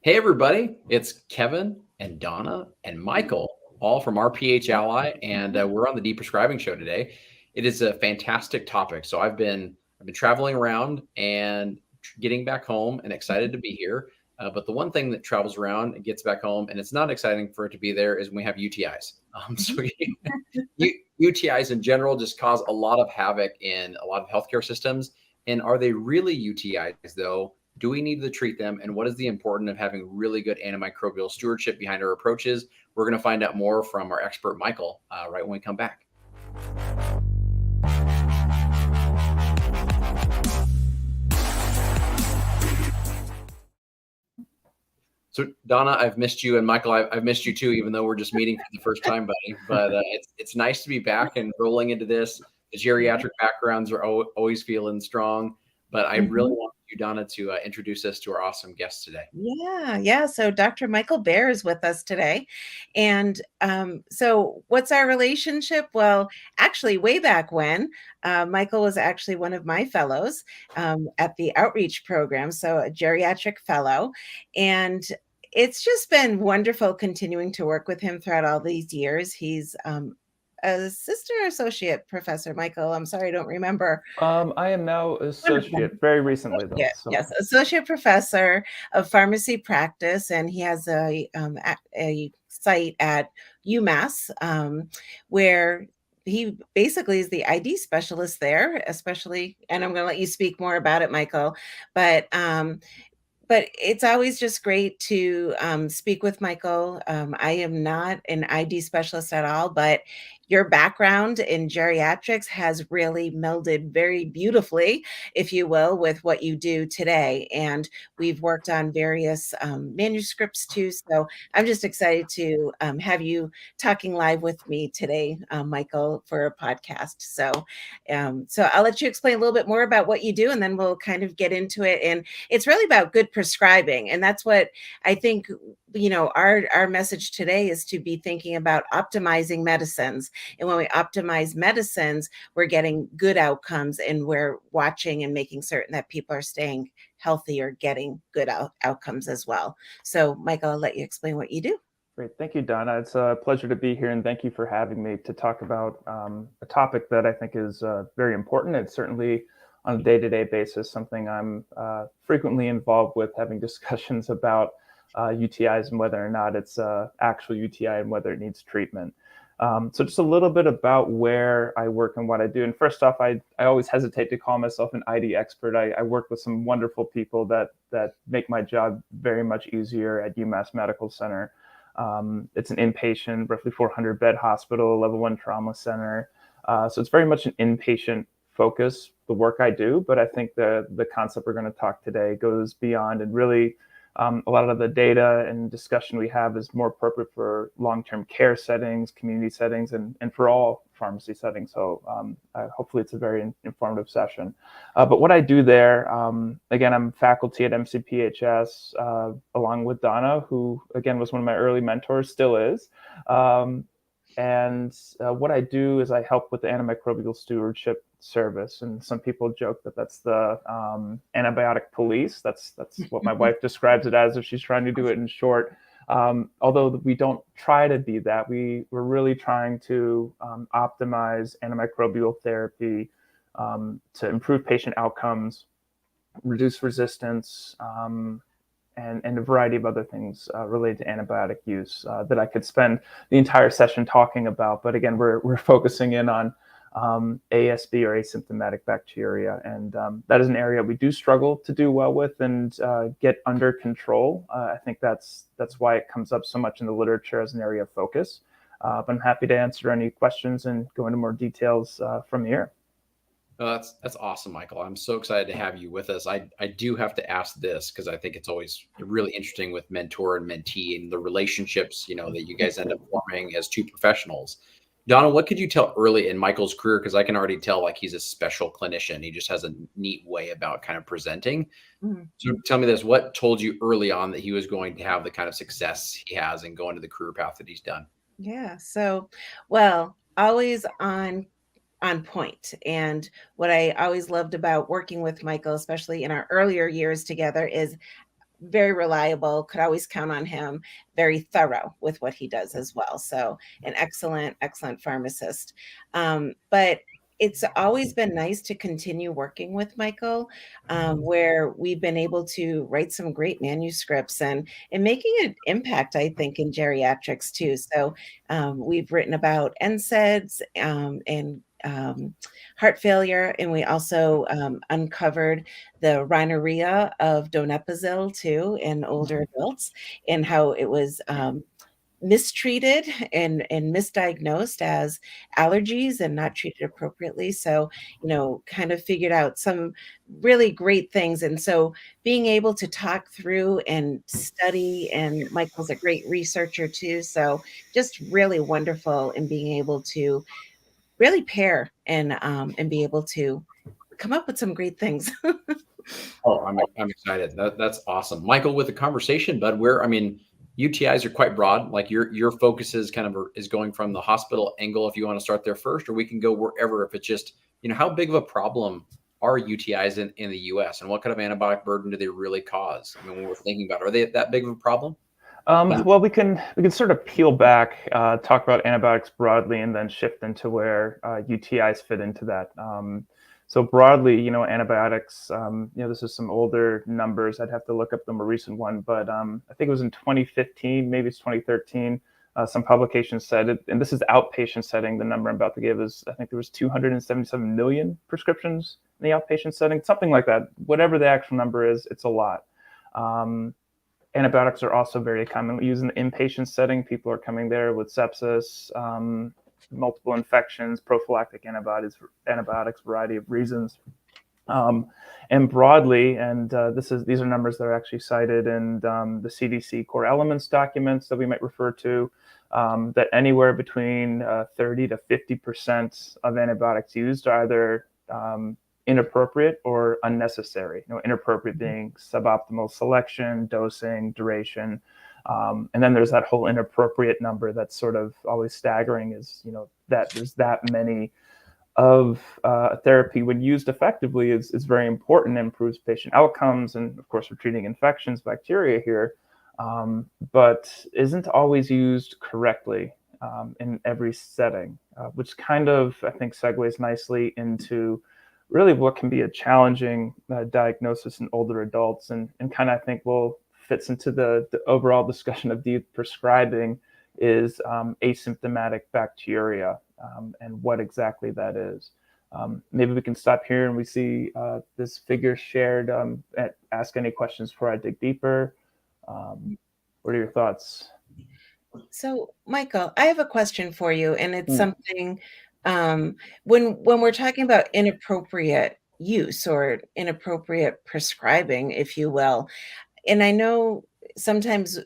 Hey, everybody, it's Kevin and Donna and Michael, all from our PH Ally, and we're on the Deprescribing show today. It is a fantastic topic. So I've been traveling around and getting back home and excited to be here. But the one thing that travels around and gets back home and it's not exciting for it to be there is when we have UTIs. UTIs in general just cause a lot of havoc in a lot of healthcare systems. And are they really UTIs though? Do we need to treat them? And what is the importance of having really good antimicrobial stewardship behind our approaches? We're going to find out more from our expert, Michael, right when we come back. So Donna, I've missed you, and Michael, I've missed you too, even though we're just meeting for the first time, buddy. But it's nice to be back and rolling into this. The geriatric backgrounds are always feeling strong, but I really want you, Donna, to introduce us to our awesome guest today. Yeah. So Dr. Michael Bear is with us today. And so what's our relationship? Well, actually, way back when, Michael was actually one of my fellows at the outreach program, so a geriatric fellow. And it's just been wonderful continuing to work with him throughout all these years. He's assistant or associate professor, Michael. I'm sorry, I don't remember. I am now associate, very recently though. So. Yes, associate professor of pharmacy practice, and he has a site at UMass where he basically is the ID specialist there, especially. And I'm going to let you speak more about it, Michael. But it's always just great to speak with Michael. I am not an ID specialist at all, but your background in geriatrics has really melded very beautifully, if you will, with what you do today. And we've worked on various manuscripts too. So I'm just excited to have you talking live with me today, Michael, for a podcast. So I'll let you explain a little bit more about what you do, and then we'll kind of get into it. And it's really about good prescribing. And that's what I think, our message today is to be thinking about optimizing medicines. And when we optimize medicines, we're getting good outcomes, and we're watching and making certain that people are staying healthy or getting good outcomes as well. So Michael, I'll let you explain what you do. Great. Thank you, Donna. It's a pleasure to be here, and thank you for having me to talk about a topic that I think is very important. It's certainly on a day-to-day basis something I'm frequently involved with, having discussions about UTIs and whether or not it's actual UTI and whether it needs treatment. So just a little bit about where I work and what I do. And first off, I always hesitate to call myself an ID expert. I work with some wonderful people that make my job very much easier at UMass Medical Center. It's an inpatient, roughly 400-bed hospital, level 1 trauma center. So it's very much an inpatient focus, the work I do. But I think the concept we're going to talk today goes beyond, and really a lot of the data and discussion we have is more appropriate for long-term care settings, community settings, and for all pharmacy settings. So hopefully it's a very informative session. But what I do there, again, I'm faculty at MCPHS, along with Donna, who again was one of my early mentors, still is. And what I do is I help with the antimicrobial stewardship service, and some people joke that that's the antibiotic police. That's what my wife describes it as if she's trying to do it in short. Although we don't try to be that, we're really trying to optimize antimicrobial therapy to improve patient outcomes, reduce resistance, and a variety of other things related to antibiotic use that I could spend the entire session talking about. But again, we're focusing in on ASB, or asymptomatic bacteria, and that is an area we do struggle to do well with and get under control. I think that's why it comes up so much in the literature as an area of focus. But I'm happy to answer any questions and go into more details from here. That's awesome, Michael. I'm so excited to have you with us. I do have to ask this because I think it's always really interesting with mentor and mentee and the relationships, that you guys end up forming as two professionals. Donna, what could you tell early in Michael's career? Because I can already tell he's a special clinician. He just has a neat way about kind of presenting. Mm-hmm. So tell me this, what told you early on that he was going to have the kind of success he has and go into the career path that he's done? Yeah. So, always on point. And what I always loved about working with Michael, especially in our earlier years together, is very reliable, could always count on him, very thorough with what he does as well. So an excellent, excellent pharmacist. But it's always been nice to continue working with Michael, where we've been able to write some great manuscripts and making an impact, I think, in geriatrics too. So we've written about NSAIDs and heart failure, and we also uncovered the rhinorrhea of donepezil too in older adults, and how it was mistreated and misdiagnosed as allergies and not treated appropriately. So, kind of figured out some really great things. And so being able to talk through and study, and Michael's a great researcher too. So just really wonderful in being able to really pair and be able to come up with some great things. Oh, I'm excited. That's awesome, Michael. With the conversation, bud, where I mean, UTIs are quite broad. Like your focus is kind of is going from the hospital angle. If you want to start there first, or we can go wherever. If it's just how big of a problem are UTIs in the U.S. and what kind of antibiotic burden do they really cause? I mean, when we're thinking about, are they that big of a problem? Well, we can sort of peel back, talk about antibiotics broadly, and then shift into where UTIs fit into that. So broadly, antibiotics. This is some older numbers. I'd have to look up the more recent one, but I think it was in 2015, maybe it's 2013. Some publications said it, and this is outpatient setting. The number I'm about to give is, I think there was 277 million prescriptions in the outpatient setting, something like that. Whatever the actual number is, it's a lot. Antibiotics are also very commonly used in the inpatient setting. People are coming there with sepsis, multiple infections, prophylactic antibiotics, variety of reasons. And broadly, and these are numbers that are actually cited in the CDC core elements documents that we might refer to, that anywhere between 30 to 50% of antibiotics used are either inappropriate or unnecessary. Inappropriate being suboptimal selection, dosing, duration. And then there's that whole inappropriate number that's sort of always staggering, is that there's that many of therapy when used effectively is very important, improves patient outcomes, and of course we're treating infections, bacteria here, but isn't always used correctly in every setting, which kind of, I think, segues nicely into really what can be a challenging diagnosis in older adults, and kind of, I think, fits into the overall discussion of Deprescribing, is asymptomatic bacteria, and what exactly that is. Maybe we can stop here and we see this figure shared, ask any questions before I dig deeper. What are your thoughts? So, Michael, I have a question for you, and it's something when we're talking about inappropriate use or inappropriate prescribing, if you will, and I know sometimes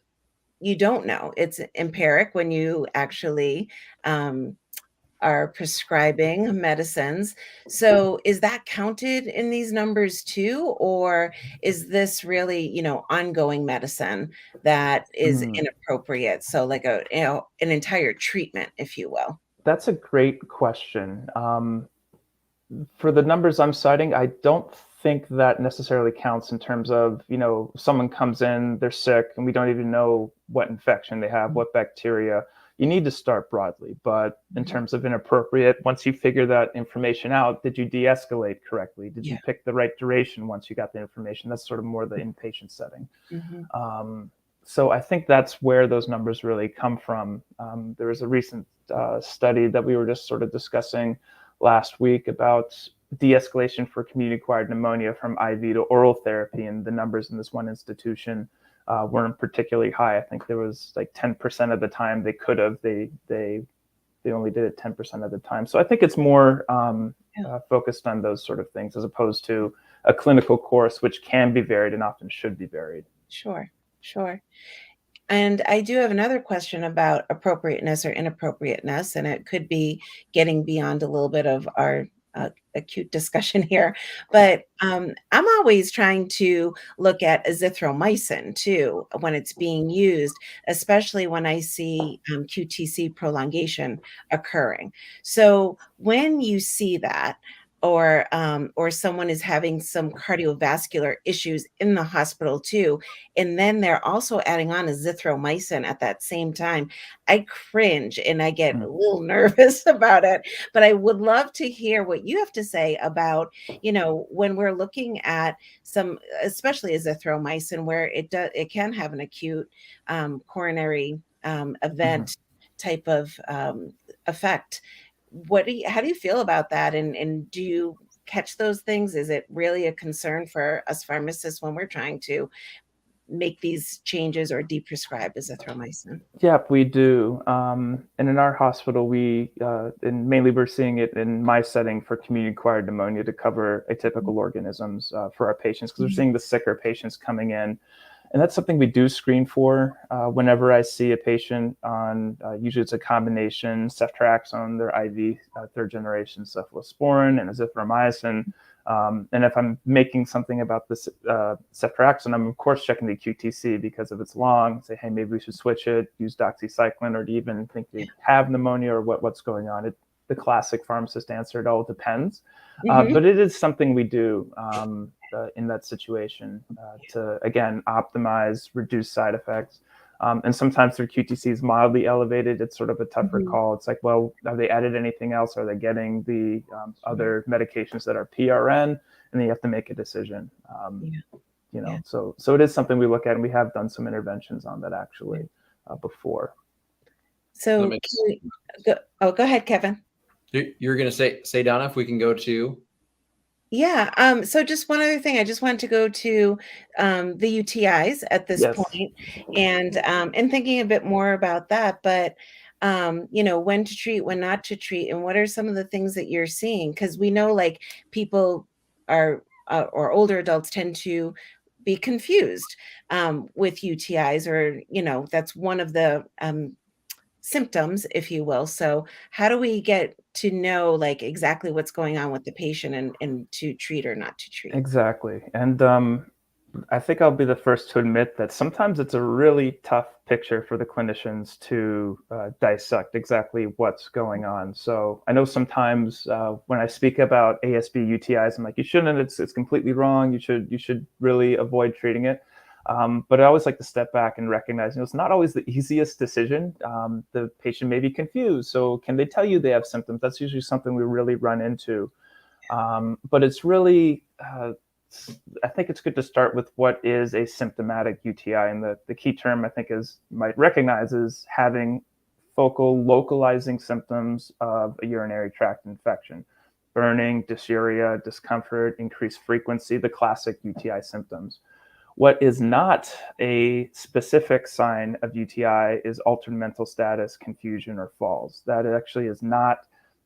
you don't know. It's empiric when you actually are prescribing medicines. So is that counted in these numbers too? Or is this really, ongoing medicine that is inappropriate? So like an entire treatment, if you will. That's a great question. For the numbers I'm citing, I don't think that necessarily counts in terms of, someone comes in, they're sick, and we don't even know what infection they have, what bacteria. You need to start broadly. But in terms of inappropriate, once you figure that information out, did you de-escalate correctly? Did you pick the right duration once you got the information? That's sort of more the inpatient setting. So I think that's where those numbers really come from. There was a recent study that we were just sort of discussing last week about de-escalation for community-acquired pneumonia from IV to oral therapy, and the numbers in this one institution weren't particularly high. I think there was like 10% of the time they could have. They only did it 10% of the time. So I think it's more focused on those sort of things as opposed to a clinical course, which can be varied and often should be varied. Sure. And I do have another question about appropriateness or inappropriateness, and it could be getting beyond a little bit of our acute discussion here. But I'm always trying to look at azithromycin too when it's being used, especially when I see QTC prolongation occurring. So when you see that, or someone is having some cardiovascular issues in the hospital too, and then they're also adding on azithromycin at that same time, I cringe and I get a little nervous about it. But I would love to hear what you have to say about, when we're looking at some, especially azithromycin, where it can have an acute coronary event type of effect. How do you feel about that? And do you catch those things? Is it really a concern for us pharmacists when we're trying to make these changes or deprescribe azithromycin? Yep, we do. And in our hospital, and mainly we're seeing it in my setting for community-acquired pneumonia to cover atypical organisms for our patients, because we're seeing the sicker patients coming in. And that's something we do screen for whenever I see a patient on, usually it's a combination, ceftriaxone, their IV third generation cephalosporin, and azithromycin. And if I'm making something about this ceftriaxone, I'm of course checking the QTC because if it's long, say, hey, maybe we should switch it, use doxycycline, or do you even think they have pneumonia or what's going on? The classic pharmacist answer, it all depends. But it is something we do in that situation to, again, optimize, reduce side effects. And sometimes their QTC is mildly elevated. It's sort of a tougher call. It's like, well, have they added anything else? Are they getting the other medications that are PRN? And then you have to make a decision. So it is something we look at, and we have done some interventions on that actually before. So go ahead, Kevin. You're going to say, Donna, if we can go to. Yeah. So just one other thing, I just wanted to go to the UTIs at this point, and thinking a bit more about that. But when to treat, when not to treat, and what are some of the things that you're seeing? Because we know, like, people are or older adults tend to be confused with UTIs, or that's one of the symptoms, if you will. So how do we get to know, like, exactly what's going on with the patient and to treat or not to treat? Exactly. And I think I'll be the first to admit that sometimes it's a really tough picture for the clinicians to dissect exactly what's going on. So I know sometimes when I speak about ASB UTIs, I'm like, you shouldn't, it's completely wrong. You should really avoid treating it. But I always like to step back and recognize, it's not always the easiest decision. The patient may be confused. So can they tell you they have symptoms? That's usually something we really run into. But it's really, I think it's good to start with what is a symptomatic UTI. And the key term I think you might recognize is having focal localizing symptoms of a urinary tract infection, burning, dysuria, discomfort, increased frequency, the classic UTI symptoms. What is not a specific sign of UTI is altered mental status, confusion, or falls. That actually is not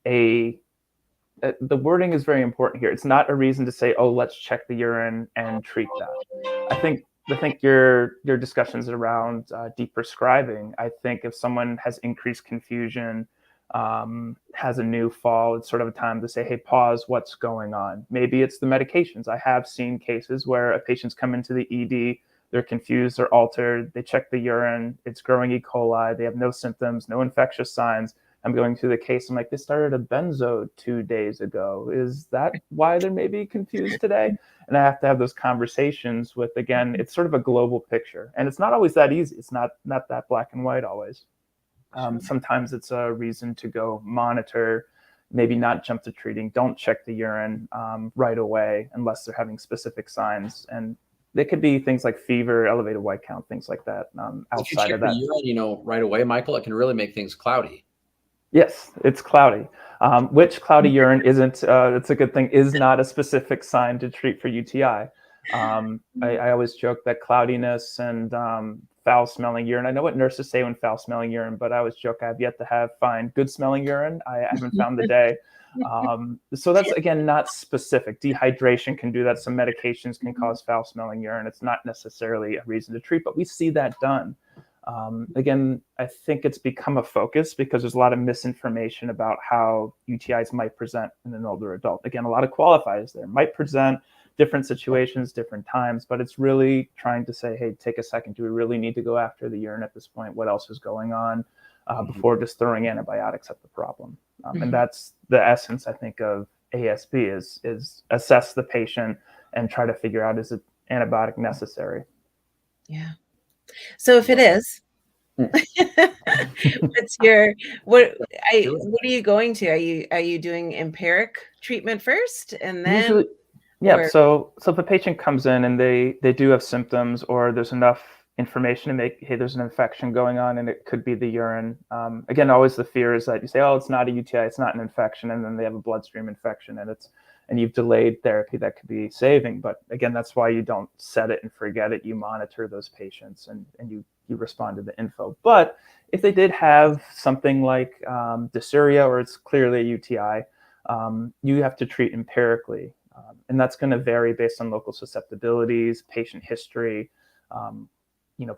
the wording is very important here. It's not a reason to say, oh, let's check the urine and treat that. I think your discussions around deprescribing, I think if someone has increased confusion, has a new fall, it's sort of a time to say, hey, pause, what's going on? Maybe it's the medications. I have seen cases where a patient's come into the ED, they're confused, they're altered, they check the urine, it's growing E. coli, they have no symptoms, no infectious signs. I'm going through the case, I'm like, they started a benzo 2 days ago. Is that why they're maybe confused today? And I have to have those conversations with, again, it's sort of a global picture. And it's not always that easy. It's not that black and white always. Sometimes it's a reason to go monitor, maybe not jump to treating, don't check the urine right away unless they're having specific signs. And they could be things like fever, elevated white count, things like that. Outside of that, if you check the urine, right away, Michael, it can really make things cloudy. Yes, it's cloudy. Which cloudy urine isn't, it's a good thing, is not a specific sign to treat for UTI. I always joke that cloudiness and foul-smelling urine. I know what nurses say when foul-smelling urine, but I always joke I've yet to find good-smelling urine. I haven't found the day. So that's, again, not specific. Dehydration can do that. Some medications can cause foul-smelling urine. It's not necessarily a reason to treat, but we see that done. Again, I think it's become a focus because there's a lot of misinformation about how UTIs might present in an older adult. Again, a lot of qualifiers there. Might present different situations, different times, but it's really trying to say, hey, take a second. Do we really need to go after the urine at this point? What else is going on before just throwing antibiotics at the problem? And that's the essence, I think, of ASB is assess the patient and try to figure out, is it antibiotic necessary? Yeah. So if it is, what are you going to? Are you doing empiric treatment first and then Usually, yeah. So if a patient comes in and they do have symptoms, or there's enough information to make, hey, there's an infection going on, and it could be the urine. Again, always the fear is that you say, oh, it's not a UTI, it's not an infection, and then they have a bloodstream infection, and you've delayed therapy that could be saving. But again, that's why you don't set it and forget it. You monitor those patients, and you respond to the info. But if they did have something like dysuria, or it's clearly a UTI, you have to treat empirically. And that's going to vary based on local susceptibilities, patient history,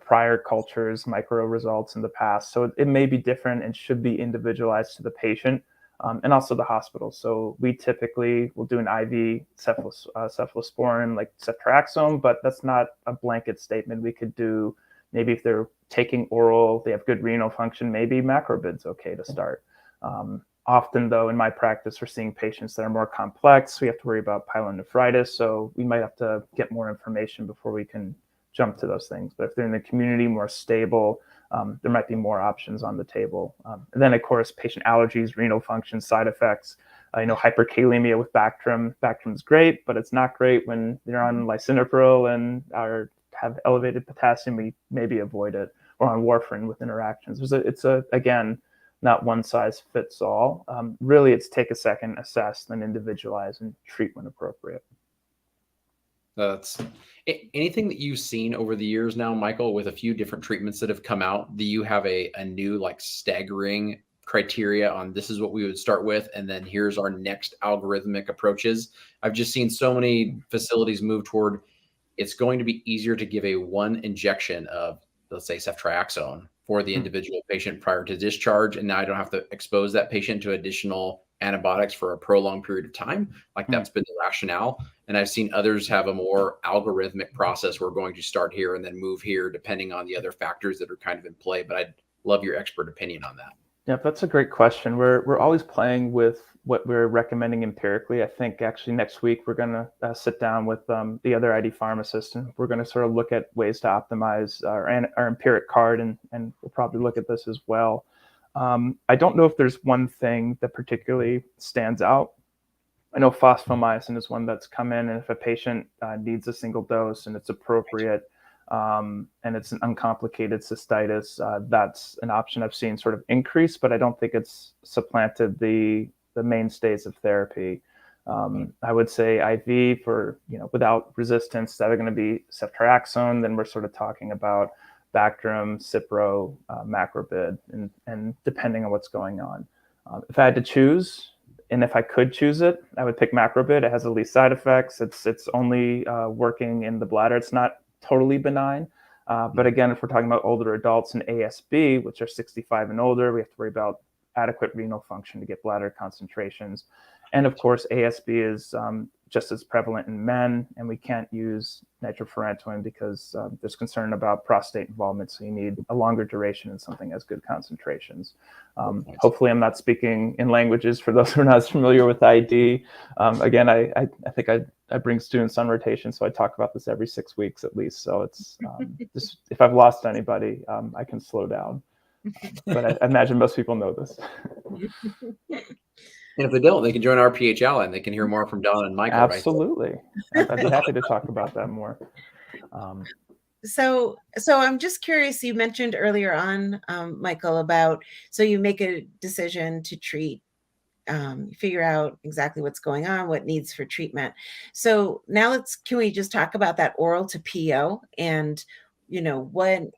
prior cultures, micro results in the past. So it may be different and should be individualized to the patient, and also the hospital. So we typically will do an IV cephalosporin like ceftriaxone, but that's not a blanket statement. We could do, maybe if they're taking oral, they have good renal function, maybe macrobid's okay to start. Often, though, in my practice, we're seeing patients that are more complex. We have to worry about pyelonephritis, so we might have to get more information before we can jump to those things. But if they're in the community, more stable, there might be more options on the table. And then, of course, patient allergies, renal function, side effects. Hyperkalemia with Bactrim. Bactrim's great, but it's not great when they're on lisinopril and have elevated potassium. We maybe avoid it, or on warfarin with interactions. It's again, not one size fits all. Really, it's take a second, assess, then individualize and treat when appropriate. That's anything that you've seen over the years now, Michael, with a few different treatments that have come out. Do you have a new like staggering criteria on this is what we would start with, and then here's our next algorithmic approaches? I've just seen so many facilities move toward it's going to be easier to give a one injection of, let's say, ceftriaxone for the individual patient prior to discharge. And now I don't have to expose that patient to additional antibiotics for a prolonged period of time. Like that's been the rationale. And I've seen others have a more algorithmic process. We're going to start here and then move here, depending on the other factors that are kind of in play. But I'd love your expert opinion on that. Yeah, that's a great question. We're always playing with what we're recommending empirically. I think actually next week we're going to sit down with the other ID pharmacist, and we're going to sort of look at ways to optimize our empiric card, and we'll probably look at this as well. I don't know if there's one thing that particularly stands out. I know phosphomycin is one that's come in, and if a patient needs a single dose and it's appropriate, and it's an uncomplicated cystitis, that's an option I've seen sort of increase, but I don't think it's supplanted the mainstays of therapy. I would say IV for, without resistance, that are going to be ceftriaxone. Then we're sort of talking about Bactrim, Cipro, macrobid, and depending on what's going on. If I had to choose, and if I could choose it, I would pick macrobid. It has the least side effects. It's only working in the bladder. It's not totally benign. But again, if we're talking about older adults and ASB, which are 65 and older, we have to worry about adequate renal function to get bladder concentrations. And of course, ASB is just as prevalent in men, and we can't use nitrofurantoin because there's concern about prostate involvement. So you need a longer duration and something as good concentrations. Hopefully I'm not speaking in languages for those who are not as familiar with ID. Again, I think I bring students on rotation, so I talk about this every 6 weeks at least. So it's just, if I've lost anybody, I can slow down. But I imagine most people know this. And if they don't, they can join our PHL and they can hear more from Don and Michael. Absolutely. Right? I'd be happy to talk about that more. So I'm just curious, you mentioned earlier on, Michael, about, so you make a decision to treat, figure out exactly what's going on, what needs for treatment. So now can we just talk about that oral to PO, and, when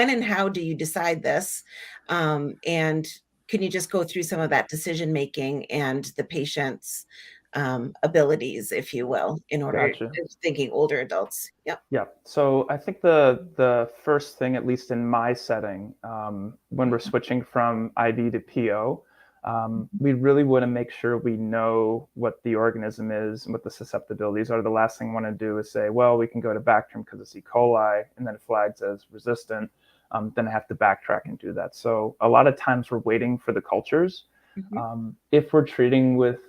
and how do you decide this? And can you just go through some of that decision making and the patient's abilities, if you will, in order thinking older adults? Yep. Yeah. So I think the first thing, at least in my setting, when we're switching from IV to PO, we really want to make sure we know what the organism is and what the susceptibilities are. The last thing I want to do is say, well, we can go to Bactrim because it's E. coli, and then it flags as resistant. Then I have to backtrack and do that. So a lot of times we're waiting for the cultures. If we're treating with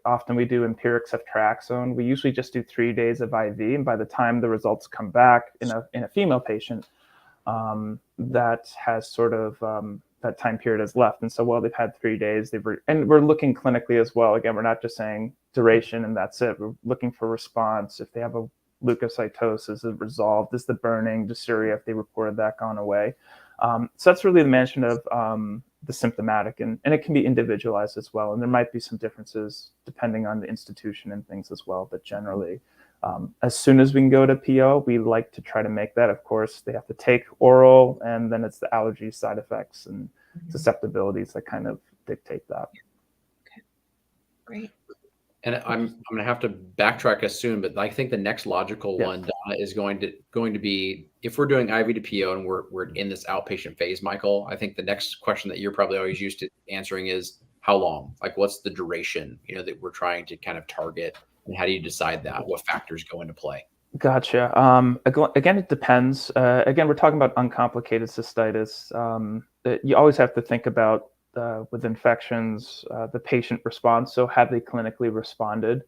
often we do empiric ceftriaxone. We usually just do 3 days of IV, and by the time the results come back in a female patient, that has sort of that time period is left. And so while they've had 3 days, and we're looking clinically as well. Again, we're not just saying duration and that's it. We're looking for response. If they have a leukocytosis, is it resolved? Is the burning, dysuria, if they reported that, gone away? So that's really the mention of the symptomatic, and it can be individualized as well. And there might be some differences depending on the institution and things as well. But generally, as soon as we can go to PO, we like to try to make that. Of course, they have to take oral, and then it's the allergy side effects and susceptibilities that kind of dictate that. Okay, great. And I'm going to have to backtrack us soon, but I think the next logical one, Donna, is going to be, if we're doing IV to PO and we're in this outpatient phase, Michael, I think the next question that you're probably always used to answering is how long? Like, what's the duration, that we're trying to kind of target, and how do you decide that? What factors go into play? Gotcha. Again, it depends. Again, we're talking about uncomplicated cystitis. You always have to think about with infections, the patient response. So have they clinically responded?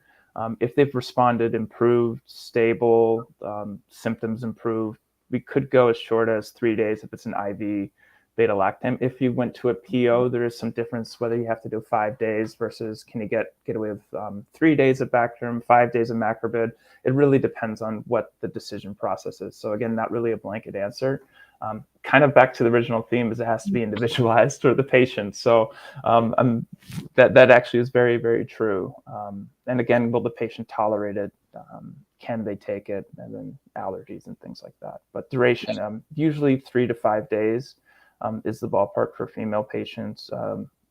If they've responded, improved, stable, symptoms improved, we could go as short as 3 days if it's an IV beta-lactam. If you went to a PO, there is some difference whether you have to do 5 days versus can you get away with 3 days of Bactrim, 5 days of macrobid. It really depends on what the decision process is. So again, not really a blanket answer. Kind of back to the original theme is it has to be individualized for the patient. So that actually is very, very true. And again, will the patient tolerate it? Can they take it? And then allergies and things like that. But duration, usually 3 to 5 days is the ballpark for female patients.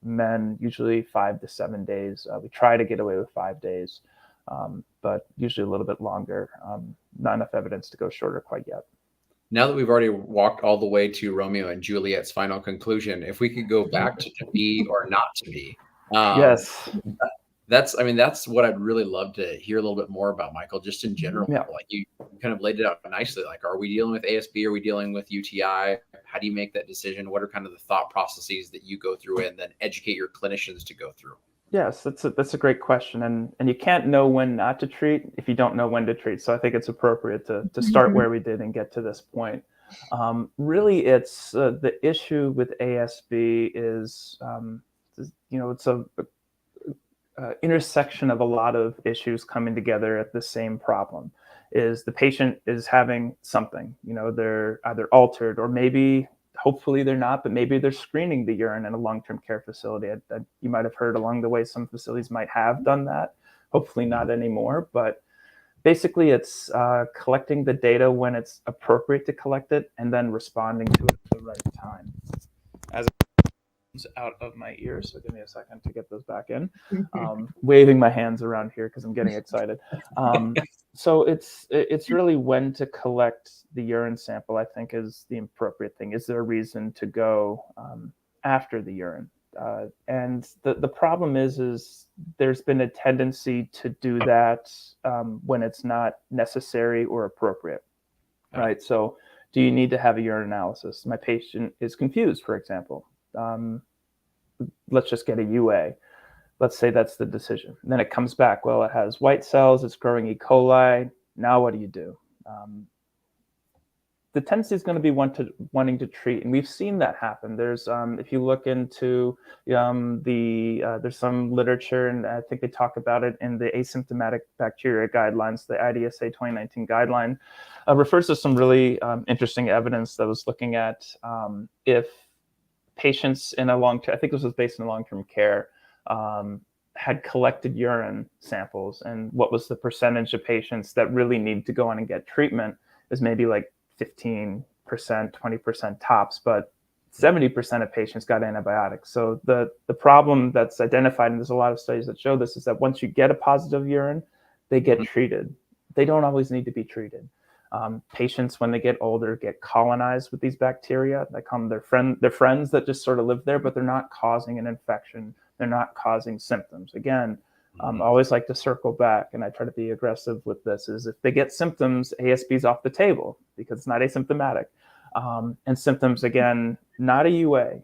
Men, usually 5 to 7 days. We try to get away with 5 days, but usually a little bit longer. Not enough evidence to go shorter quite yet. Now that we've already walked all the way to Romeo and Juliet's final conclusion, if we could go back to be or not to be. Yes. That's what I'd really love to hear a little bit more about, Michael, just in general. Yeah. Like you kind of laid it out nicely. Like, are we dealing with ASB? Are we dealing with UTI? How do you make that decision? What are kind of the thought processes that you go through and then educate your clinicians to go through? Yes, that's a great question. And you can't know when not to treat if you don't know when to treat. So I think it's appropriate to start where we did and get to this point. Really, it's the issue with ASB is, it's a intersection of a lot of issues coming together at the same problem. Is the patient is having something, they're either altered or maybe, hopefully they're not, but maybe they're screening the urine in a long-term care facility. You might have heard along the way some facilities might have done that. Hopefully not anymore, but basically it's collecting the data when it's appropriate to collect it and then responding to it at the right time. As it comes out of my ears, so give me a second to get those back in. Waving my hands around here because I'm getting excited. So it's really when to collect the urine sample, I think, is the appropriate thing. Is there a reason to go after the urine? And the problem is there's been a tendency to do that when it's not necessary or appropriate, right? So do you need to have a urine analysis? My patient is confused, for example. Let's just get a UA. Let's say that's the decision. And then it comes back, well, it has white cells, it's growing E. coli. Now what do you do? The tendency is going to be wanting to treat, and we've seen that happen. There's, if you look into there's some literature, and I think they talk about it in the asymptomatic bacteria guidelines, the IDSA 2019 guideline, refers to some really interesting evidence that was looking at if patients in I think this was based in long-term care, had collected urine samples, and what was the percentage of patients that really need to go on and get treatment is maybe like 15%, 20% tops, but 70% of patients got antibiotics. So the problem that's identified, and there's a lot of studies that show this, is that once you get a positive urine, they get treated. They don't always need to be treated. Patients, when they get older, get colonized with these bacteria. They call them their friends that just sort of live there, but they're not causing an infection. They're not causing symptoms. Again, I always like to circle back, and I try to be aggressive with this, is if they get symptoms, ASB is off the table because it's not asymptomatic. And symptoms, again, not a UA.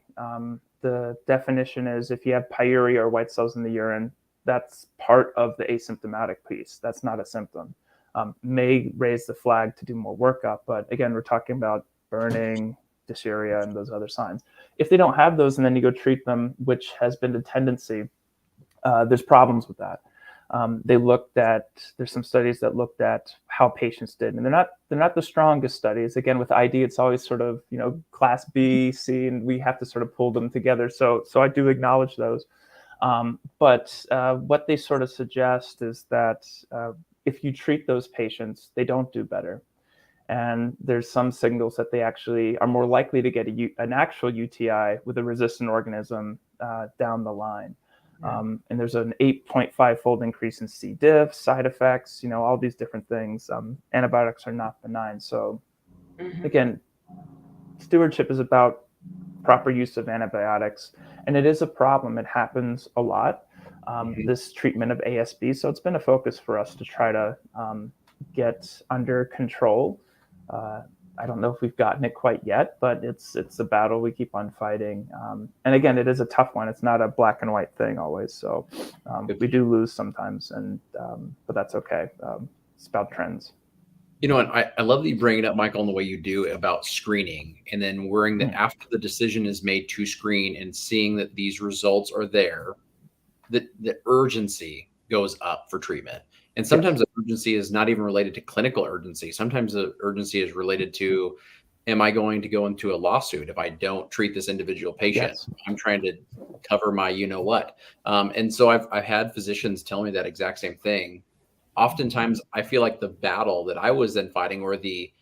The definition is if you have pyuria or white cells in the urine, that's part of the asymptomatic piece. That's not a symptom. May raise the flag to do more workup, but again, we're talking about burning, dysuria, and those other signs. If they don't have those and then you go treat them, which has been the tendency, there's problems with that. There's some studies that looked at how patients did, and they're not the strongest studies. Again, with ID, it's always sort of, class B, C, and we have to sort of pull them together. So I do acknowledge those. But what they sort of suggest is that if you treat those patients, they don't do better. And there's some signals that they actually are more likely to get an actual UTI with a resistant organism down the line. And there's an 8.5-fold increase in C. diff, side effects, all these different things. Antibiotics are not benign. So again, stewardship is about proper use of antibiotics. And it is a problem. It happens a lot, this treatment of ASB. So it's been a focus for us to try to get under control. I don't know if we've gotten it quite yet, but it's a battle we keep on fighting. And again, it is a tough one. It's not a black and white thing always. So we do lose sometimes, but that's okay. It's about trends. And I love that you bring it up, Michael, in the way you do about screening, and then worrying that after the decision is made to screen and seeing that these results are there, that the urgency goes up for treatment. And sometimes the urgency is not even related to clinical urgency. Sometimes the urgency is related to, am I going to go into a lawsuit if I don't treat this individual patient? Yes. I'm trying to cover my what. And so I've had physicians tell me that exact same thing. Oftentimes, I feel like the battle that I was then fighting, or the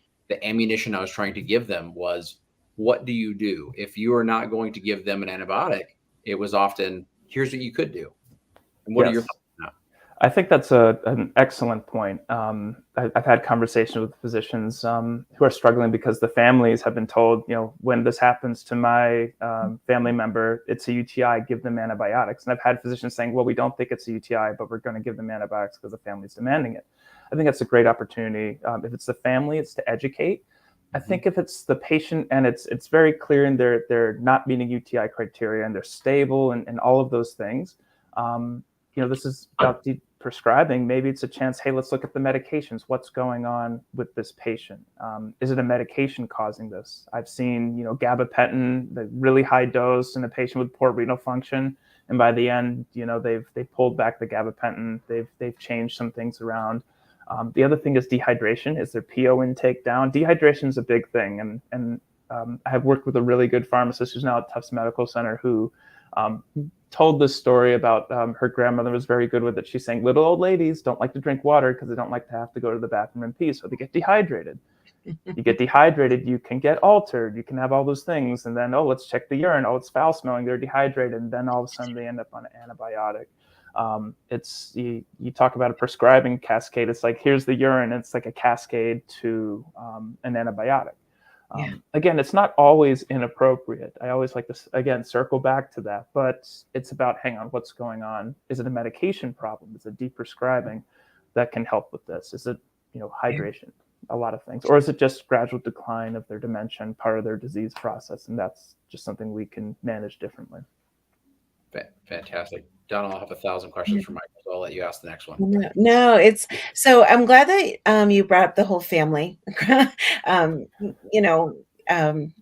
ammunition I was trying to give them, was, what do you do? If you are not going to give them an antibiotic, it was often, here's what you could do. And what are your thoughts on that? I think that's an excellent point. I've had conversations with physicians who are struggling because the families have been told, when this happens to my family member, it's a UTI, give them antibiotics. And I've had physicians saying, well, we don't think it's a UTI, but we're going to give them antibiotics because the family's demanding it. I think that's a great opportunity. If it's the family, it's to educate. I think if it's the patient and it's very clear and they're not meeting UTI criteria and they're stable and all of those things, this is about prescribing. Maybe it's a chance, hey, let's look at the medications. What's going on with this patient? Is it a medication causing this? I've seen, gabapentin, the really high dose in a patient with poor renal function. And by the end, they've pulled back the gabapentin. They've changed some things around. The other thing is dehydration. Is their PO intake down? Dehydration is a big thing. And I have worked with a really good pharmacist who's now at Tufts Medical Center who told this story about her grandmother was very good with it. She's saying little old ladies don't like to drink water because they don't like to have to go to the bathroom and pee, so they get dehydrated. You get dehydrated, you can get altered, you can have all those things, and then, let's check the urine. It's foul smelling, they're dehydrated, and then all of a sudden they end up on an antibiotic. You talk about a prescribing cascade. It's like, here's the urine, it's like a cascade to an antibiotic. Again, it's not always inappropriate. I always like to, again, circle back to that, but it's about, hang on, what's going on? Is it a medication problem? Is it deprescribing that can help with this? Is it, hydration? A lot of things. Or is it just gradual decline of their dementia, part of their disease process? And that's just something we can manage differently. Fantastic. Donald, I'll have 1,000 questions for Michael, so I'll let you ask the next one. No, it's so I'm glad that you brought up the whole family,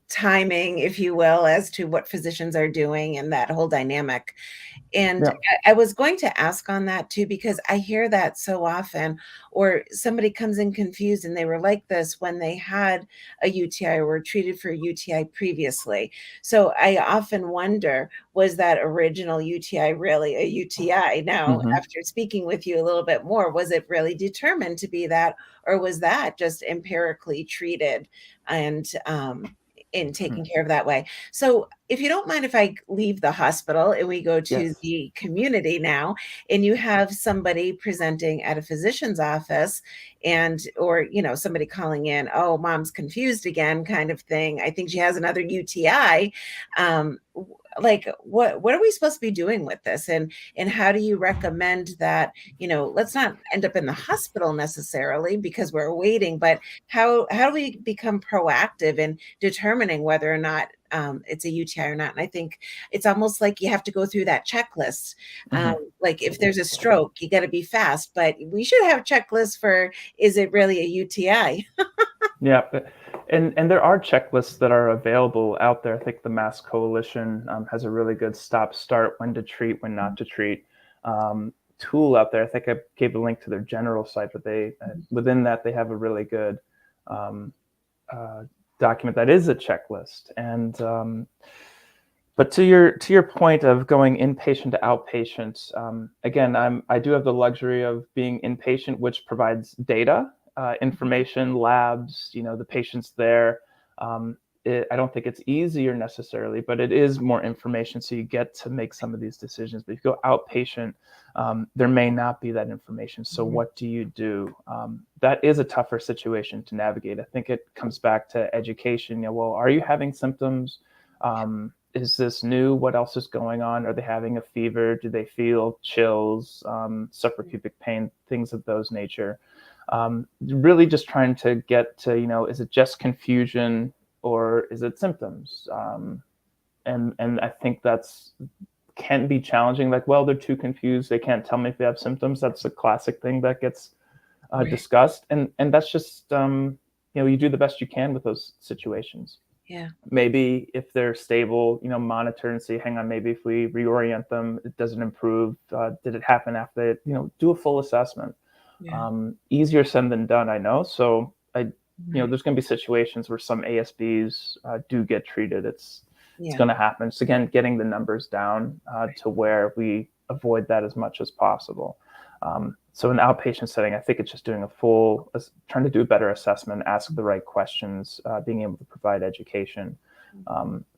timing, if you will, as to what physicians are doing and that whole dynamic. And I was going to ask on that too, because I hear that so often, or somebody comes in confused and they were like this when they had a UTI or were treated for a UTI previously. So I often wonder, was that original UTI really a UTI? Now, after speaking with you a little bit more, was it really determined to be that, or was that just empirically treated and taken care of that way? So if you don't mind, if I leave the hospital and we go to the community now, and you have somebody presenting at a physician's office or somebody calling in, oh, mom's confused again, kind of thing, I think she has another UTI. Like what are we supposed to be doing with this? And how do you recommend that, let's not end up in the hospital necessarily because we're waiting, but how do we become proactive in determining whether or not it's a UTI or not. And I think it's almost like you have to go through that checklist. Like if there's a stroke, you got to be fast, but we should have checklists for, is it really a UTI? Yeah, and there are checklists that are available out there. I think the Mass Coalition has a really good stop-start, when to treat, when not to treat tool out there. I think I gave a link to their general site, but they within that they have a really good document that is a checklist. And but to your point of going inpatient to outpatient, again, I do have the luxury of being inpatient, which provides data. Information, labs, the patients there. I don't think it's easier necessarily, but it is more information, so you get to make some of these decisions. But if you go outpatient, there may not be that information. So what do you do? That is a tougher situation to navigate. I think it comes back to education. Well, are you having symptoms? Is this new? What else is going on? Are they having a fever? Do they feel chills, suprapubic pain, things of those nature? Really just trying to get to, is it just confusion or is it symptoms? And I think can be challenging. Like, well, they're too confused. They can't tell me if they have symptoms. That's a classic thing that gets discussed. And that's just, you do the best you can with those situations. Yeah. Maybe if they're stable, monitor and see, hang on, maybe if we reorient them, it doesn't improve. Did it happen after, do a full assessment. Yeah. Easier said than done, I know. So there's going to be situations where some ASBs do get treated. It's going to happen. So again, getting the numbers down to where we avoid that as much as possible. So in the outpatient setting, I think it's just doing trying to do a better assessment, ask the right questions, being able to provide education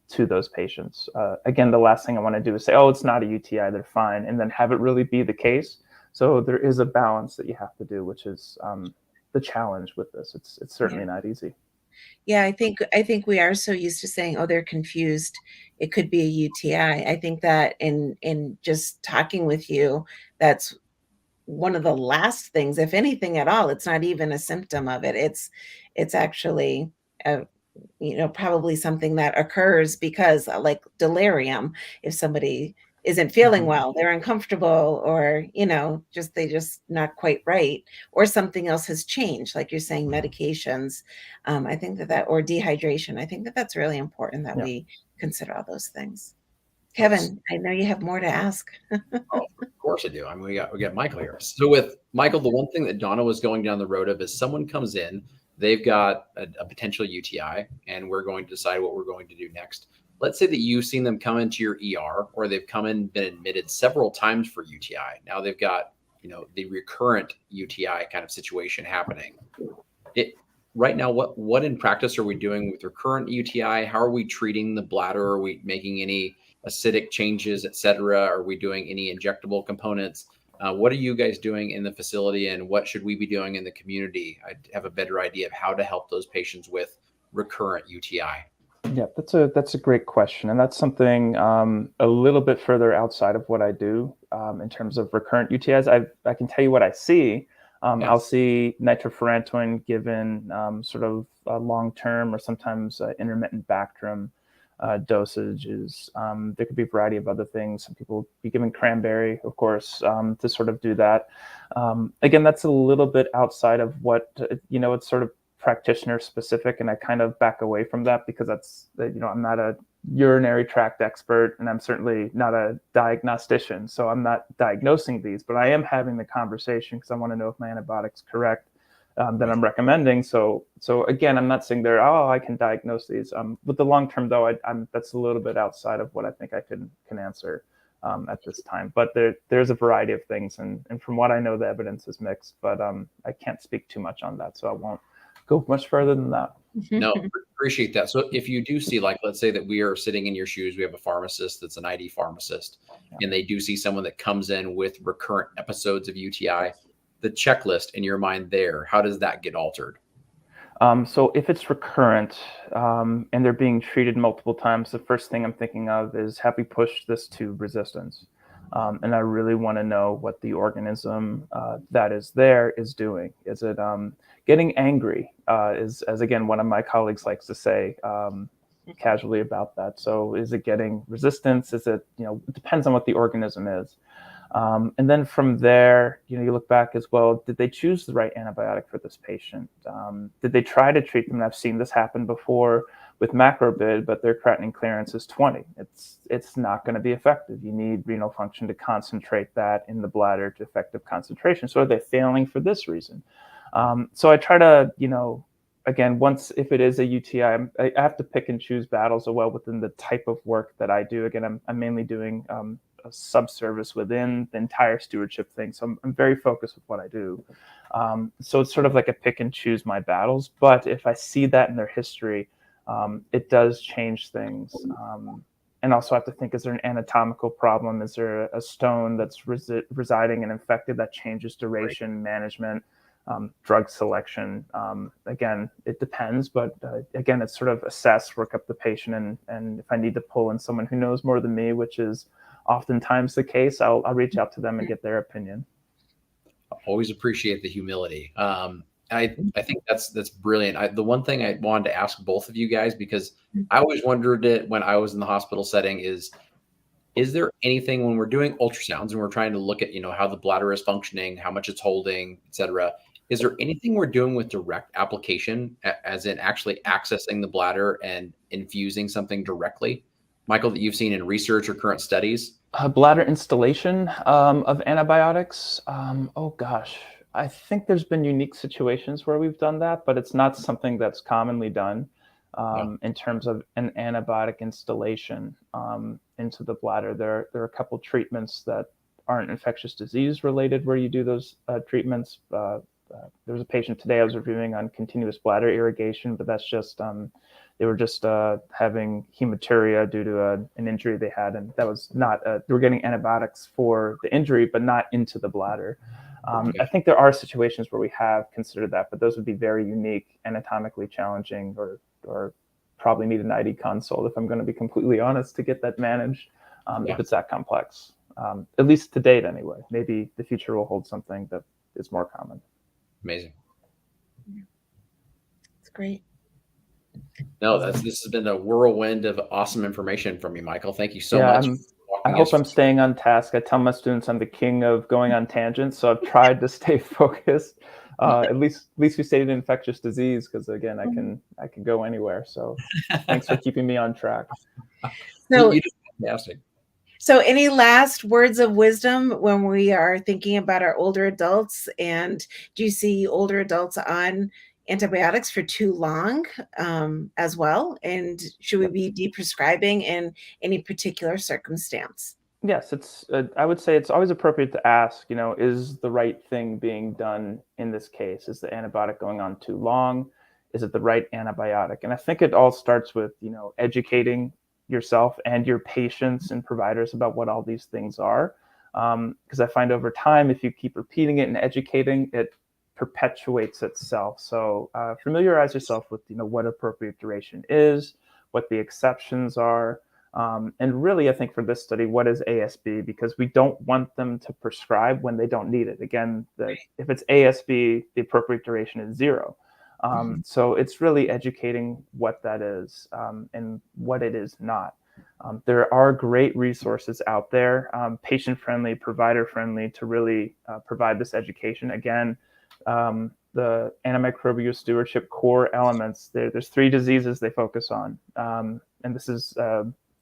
to those patients. Again, the last thing I want to do is say, oh, it's not a UTI, they're fine, and then have it really be the case. So there is a balance that you have to do, which is the challenge with this. It's certainly not easy. Yeah, I think we are so used to saying, oh, they're confused, it could be a UTI. I think that in just talking with you, that's one of the last things, if anything at all. It's not even a symptom of it. It's actually probably something that occurs because, like delirium, if somebody isn't feeling well, they're uncomfortable, or they just not quite right, or something else has changed, like you're saying, medications. I think that or dehydration. I think that that's really important that we consider all those things. Kevin, I know you have more to ask. Oh, of course I do. I mean, we got Michael here. So with Michael, the one thing that Donna was going down the road of is someone comes in, they've got a potential UTI, and we're going to decide what we're going to do next. Let's say that you've seen them come into your ER, or they've been admitted several times for UTI. Now they've got, the recurrent UTI kind of situation happening. Right now, what in practice are we doing with recurrent UTI? How are we treating the bladder? Are we making any acidic changes, et cetera? Are we doing any injectable components? What are you guys doing in the facility, and what should we be doing in the community? I have a better idea of how to help those patients with recurrent UTI. Yeah, that's a great question, and that's something a little bit further outside of what I do in terms of recurrent UTIs. I can tell you what I see. I'll see nitrofurantoin given sort of long-term or sometimes intermittent Bactrim dosages. There could be a variety of other things. Some people be given cranberry, of course, to sort of do that. Again, that's a little bit outside of what, it's sort of practitioner specific, and I kind of back away from that because I'm not a urinary tract expert, and I'm certainly not a diagnostician, so I'm not diagnosing these, but I am having the conversation because I want to know if my antibiotic's correct that I'm recommending. So again, I'm not saying I can diagnose these. With the long term though, that's a little bit outside of what I think I can answer at this time. But there's a variety of things, and from what I know, the evidence is mixed. But I can't speak too much on that, so I won't go much further than that. No, appreciate that. So if you do see, like, let's say that we are sitting in your shoes, we have a pharmacist that's an ID pharmacist, and they do see someone that comes in with recurrent episodes of UTI, the checklist in your mind there, how does that get altered? So if it's recurrent and they're being treated multiple times, the first thing I'm thinking of is, have we pushed this to resistance? And I really want to know what the organism that is there is doing. Is it getting angry? As again, one of my colleagues likes to say, casually about that. So is it getting resistance? Is it, it depends on what the organism is. And then from there, you look back as well, did they choose the right antibiotic for this patient? Did they try to treat them? And I've seen this happen before with macrobid, but their creatinine clearance is 20. It's not going to be effective. You need renal function to concentrate that in the bladder to effective concentration. So are they failing for this reason? So I try to, again, if it is a UTI, I have to pick and choose battles as well within the type of work that I do. Again, I'm mainly doing a subservice within the entire stewardship thing. So I'm very focused with what I do. So it's sort of like a pick and choose my battles. But if I see that in their history, it does change things. And also I have to think, is there an anatomical problem? Is there a stone that's residing and infected that changes duration, management, drug selection? Again, it depends, but again, it's sort of assess, work up the patient, and if I need to pull in someone who knows more than me, which is oftentimes the case, I'll reach out to them and get their opinion. I always appreciate the humility. I think that's brilliant. The one thing I wanted to ask both of you guys, because I always wondered it when I was in the hospital setting, is there anything when we're doing ultrasounds and we're trying to look at, how the bladder is functioning, how much it's holding, et cetera, is there anything we're doing with direct application, as in actually accessing the bladder and infusing something directly, Michael, that you've seen in research or current studies? Bladder installation of antibiotics. Oh gosh, I think there's been unique situations where we've done that, but it's not something that's commonly done in terms of an antibiotic installation into the bladder. There are a couple treatments that aren't infectious disease related where you do those treatments. There was a patient today I was reviewing on continuous bladder irrigation, but that's just they were just having hematuria due to an injury they had, and that was not. They were getting antibiotics for the injury, but not into the bladder. I think there are situations where we have considered that, but those would be very unique, anatomically challenging, or probably need an ID consult, if I'm going to be completely honest, to get that managed if it's that complex. At least to date, anyway. Maybe the future will hold something that is more common. Amazing. It's great. No, this has been a whirlwind of awesome information from you, Michael. Thank you so much. I hope I'm staying on task. I tell my students I'm the king of going on tangents, so I've tried to stay focused. At least we stayed in infectious disease, because again, I can go anywhere. So thanks for keeping me on track. So you did fantastic. So any last words of wisdom when we are thinking about our older adults? And do you see older adults on antibiotics for too long as well? And should we be deprescribing in any particular circumstance? Yes, I would say it's always appropriate to ask, is the right thing being done in this case? Is the antibiotic going on too long? Is it the right antibiotic? And I think it all starts with, educating yourself and your patients and providers about what all these things are. Because I find over time, if you keep repeating it and educating, it perpetuates itself. So familiarize yourself with, what appropriate duration is, what the exceptions are. And really, I think for this study, what is ASB? Because we don't want them to prescribe when they don't need it. Again, if it's ASB, the appropriate duration is 0. So it's really educating what that is and what it is not. There are great resources out there, patient-friendly, provider-friendly, to really provide this education. Again, the antimicrobial stewardship core elements, there's 3 diseases they focus on. And this is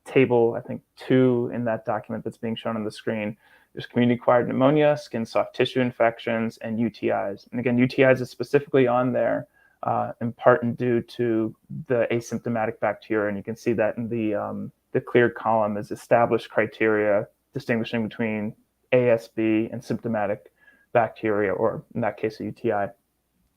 table, I think, 2 in that document that's being shown on the screen. There's community-acquired pneumonia, skin soft tissue infections, and UTIs. And again, UTIs is specifically on there in part and due to the asymptomatic bacteria. And you can see that in the clear column is established criteria distinguishing between ASB and symptomatic bacteria, or in that case, a UTI.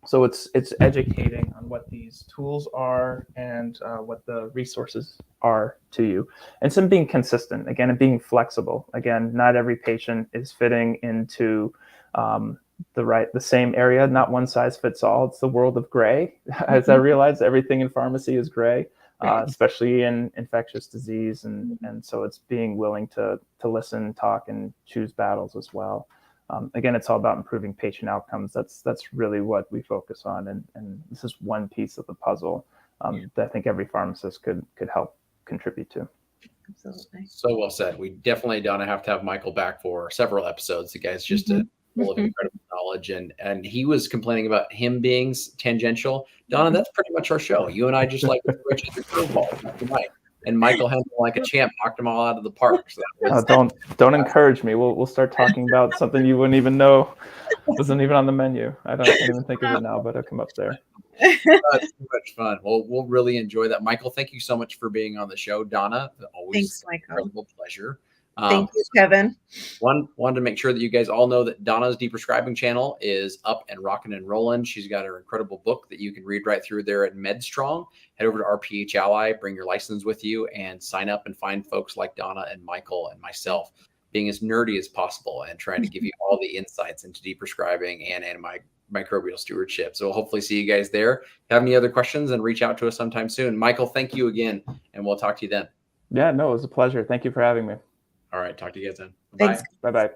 So it's educating on what these tools are and what the resources are to you. And some being consistent, again, and being flexible. Again, not every patient is fitting into the same area. Not one size fits all. It's the world of gray. As I realize, everything in pharmacy is gray, especially in infectious disease. And so it's being willing to listen, talk, and choose battles as well. Again, it's all about improving patient outcomes. That's really what we focus on. And this is one piece of the puzzle. that I think every pharmacist could help contribute to. Absolutely. So well said. We definitely don't have to have Michael back for several episodes. The guy's just full of incredible knowledge, and he was complaining about him being tangential. Donna, that's pretty much our show. You and I just like to switch the curveball tonight, and Michael handled like a champ, knocked them all out of the park. So that was, don't encourage me. We'll start talking about something you wouldn't even know wasn't even on the menu. I can't even think of it now, but it'll come up there. That's too much fun. Well, we'll really enjoy that. Michael, thank you so much for being on the show. Donna, always Thanks, Michael. incredible pleasure. Thank you, Kevin. Wanted to make sure that you guys all know that Donna's Deprescribing channel is up and rocking and rolling. She's got her incredible book that you can read right through there at MedStrong. Head over to RPH Ally, bring your license with you, and sign up and find folks like Donna and Michael and myself being as nerdy as possible and trying to give you all the insights into deprescribing and antimicrobial stewardship. So we'll hopefully see you guys there. If you have any other questions, then reach out to us sometime soon. Michael, thank you again, and we'll talk to you then. Yeah, no, it was a pleasure. Thank you for having me. All right. Talk to you guys then. Thanks. Bye-bye.